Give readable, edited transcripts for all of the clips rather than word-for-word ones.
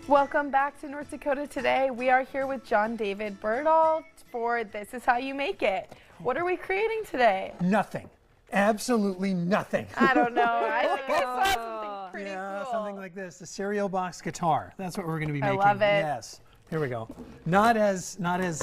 Welcome back to North Dakota Today. We are here with John David Berdahl for This Is How You Make It. What are we creating today? Nothing. Absolutely nothing. I don't know. I think I saw something pretty cool. Something like this, the cereal box guitar. That's what we're going to be making. I love it. Yes. Here we go. Not as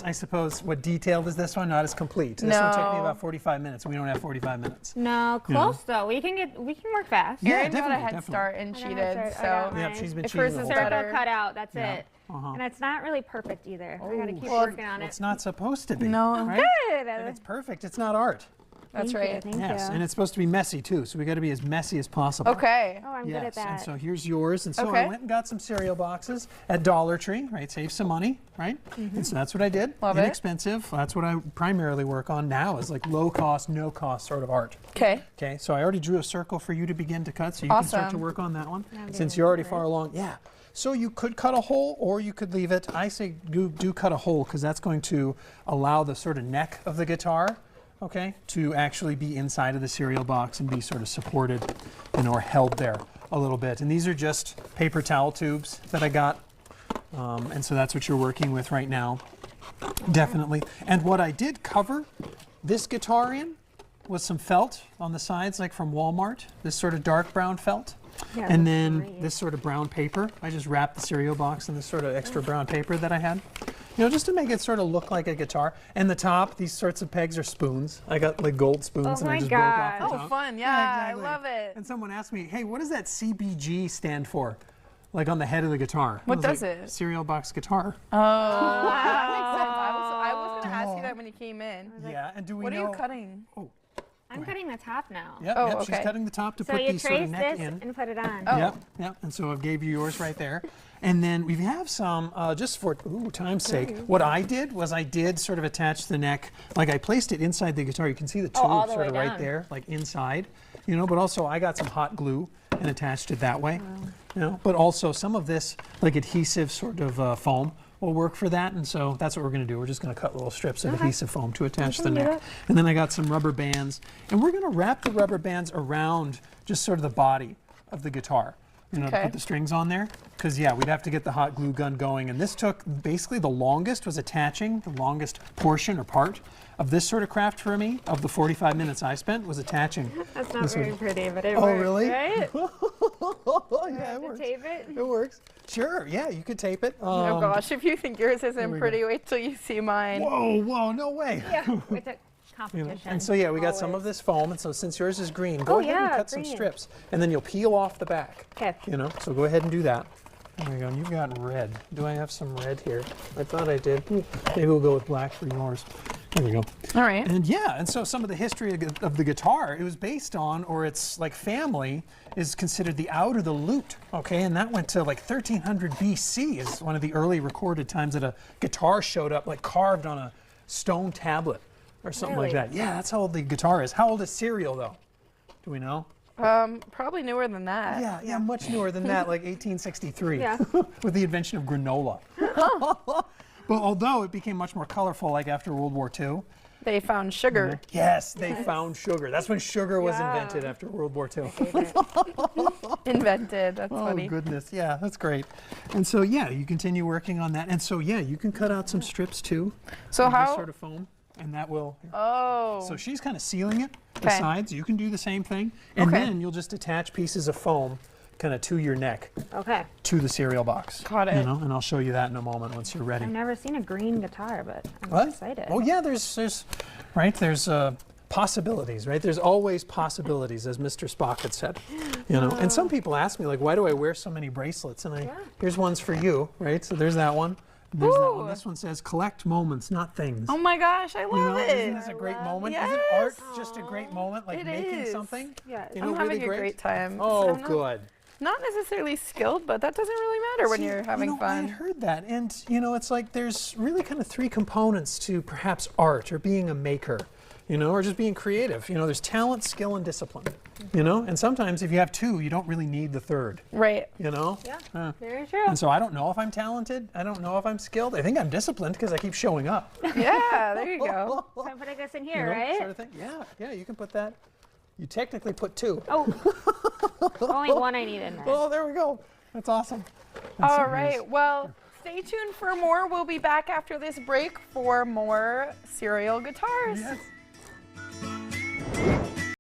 I suppose, what detailed is this one? Not as complete. This one took me about 45 minutes. We don't have 45 minutes. No, close though. We can work fast. Yeah, Erin got a definitely. head start and cheated, I so got Yeah, mine. she's been If cheating hers the is whole better. time. Circle cut out. That's Yeah. it. And it's not really perfect either. I gotta keep Well, working on it. It's not supposed to be. No. Right? Good. And it's perfect. It's not art. that's Thank you, right. Thank Yes, you. and it's supposed to be messy too, so we got to be as messy as possible. Okay. Oh, I'm Yes, good at that. and so here's yours. And so Okay. I went and got some cereal boxes at Dollar Tree, right? Save some money, right? And so that's what I did. Love it. Inexpensive. That's what I primarily work on now is like low cost, no cost sort of art. Okay. Okay, so I already drew a circle for you to begin to cut, so you can start to Awesome. work on that one. I'm Since doing you're already it. far along. Yeah. So you could cut a hole or you could leave it. I say do cut a hole because that's going to allow the sort of neck of the guitar, okay, to actually be inside of the cereal box and be sort of supported, or held there a little bit. And these are just paper towel tubes that I got. And so that's what you're working with right now. Definitely. And what I did cover this guitar in was some felt on the sides, like from Walmart, this sort of dark brown felt. Yeah, And it then looks great. this sort of brown paper. I just wrapped the cereal box in this sort of extra brown paper that I had. Just to make it sort of look like a guitar. And the top, these sorts of pegs are spoons. I got like gold spoons Oh and I my just broke off the Oh, top. fun. Yeah, exactly. I love it. And someone asked me, hey, what does that CBG stand for? Like on the head of the guitar. What I was does like, it? Cereal box guitar. Oh, that makes sense. I was going to ask you that when you came in. Yeah, and do we What are know? you cutting? Oh, I'm cutting the top now. yep, Oh, yep, okay. she's cutting the top to So put you the sort of trace neck this in. and put it on. Oh. Yep, yep. And so I gave you yours right there. And then we have some, just for time's sake, what I did was I did sort of attach the neck, like I placed it inside the guitar. You can see the tube all the sort way of right down. there, like inside, but also I got some hot glue and attached it that way. But also some of this like adhesive sort of foam will work for that. And so that's what we're going to do. We're just going to cut little strips of adhesive foam to attach the can do neck. that. And then I got some rubber bands. And we're going to wrap the rubber bands around just sort of the body of the guitar. To Okay. put the strings on there. Because, yeah, we'd have to get the hot glue gun going. And this took basically the longest was attaching, the longest portion or part of this sort of craft for me, of the 45 minutes I spent, was attaching. That's not this very one. pretty, but it Oh, works, really? right? Yeah, it To works. tape it. It works. Sure, yeah, you could tape it. Oh gosh, if you think yours we isn't go. pretty, wait till you see mine. Whoa, no way. Yeah, with the competition. And so, yeah, we got some of always. this foam. And so since yours is green, go ahead and yeah, cut some green. strips. And then you'll peel off the back. Okay. So go ahead and do that. There we go. You've got red. Do I have some red here? I thought I did. Maybe we'll go with black for yours. There we go. All right. And yeah, and so some of the history of the guitar, it was based on, or its like family, is considered the out or the lute, okay? And that went to like 1300 BC is one of the early recorded times that a guitar showed up like carved on a stone tablet or something like Really? that. Yeah, that's how old the guitar is. How old is cereal though? Do we know? Probably newer than that. Yeah, much newer than that, like 1863, Yeah. with the invention of granola. But although it became much more colorful, like after World War II. They found sugar. Yes, they found sugar. That's when sugar was Yeah. invented after World War II. Invented. That's Oh, funny. goodness. Yeah, that's great. And so, yeah, you continue working on that. And so, yeah, you can cut out some strips too. So of this how? sort of foam. And that will. Oh. So she's kind of sealing it, the Okay. sides. You can do the same thing. And Okay. then you'll just attach pieces of foam kind of to your neck, Okay. to the cereal box. Got it. And I'll show you that in a moment once you're ready. I've never seen a green guitar, but I'm What? excited. Oh yeah, there's possibilities, right? There's always possibilities, as Mr. Spock had said. And some people ask me, like, why do I wear so many bracelets? And here's ones for you, right? So there's that one. There's that one. Ooh. This one says, collect moments, not things. Oh my gosh, I love Isn't it. this a great love moment? it. Isn't art Yes. just a great moment, like It making is. something? Yeah. You I'm know, having really a great time. Oh, I'm not- good. Not necessarily skilled, but that doesn't really matter when See, you're having I fun. had heard that, and it's like there's really kind of three components to perhaps art or being a maker, or just being creative. There's talent, skill, and discipline. And sometimes if you have two, you don't really need the third. Right. Yeah. Very true. And so I don't know if I'm talented. I don't know if I'm skilled. I think I'm disciplined because I keep showing up. Yeah, there you go. So I'm putting this in here, right? Sort of thing. Yeah, you can put that. You technically put two. Oh. Only one I need in there. Oh, there we go. That's awesome. That's All so nice. right. Well, stay tuned for more. We'll be back after this break for more serial guitars. Yes.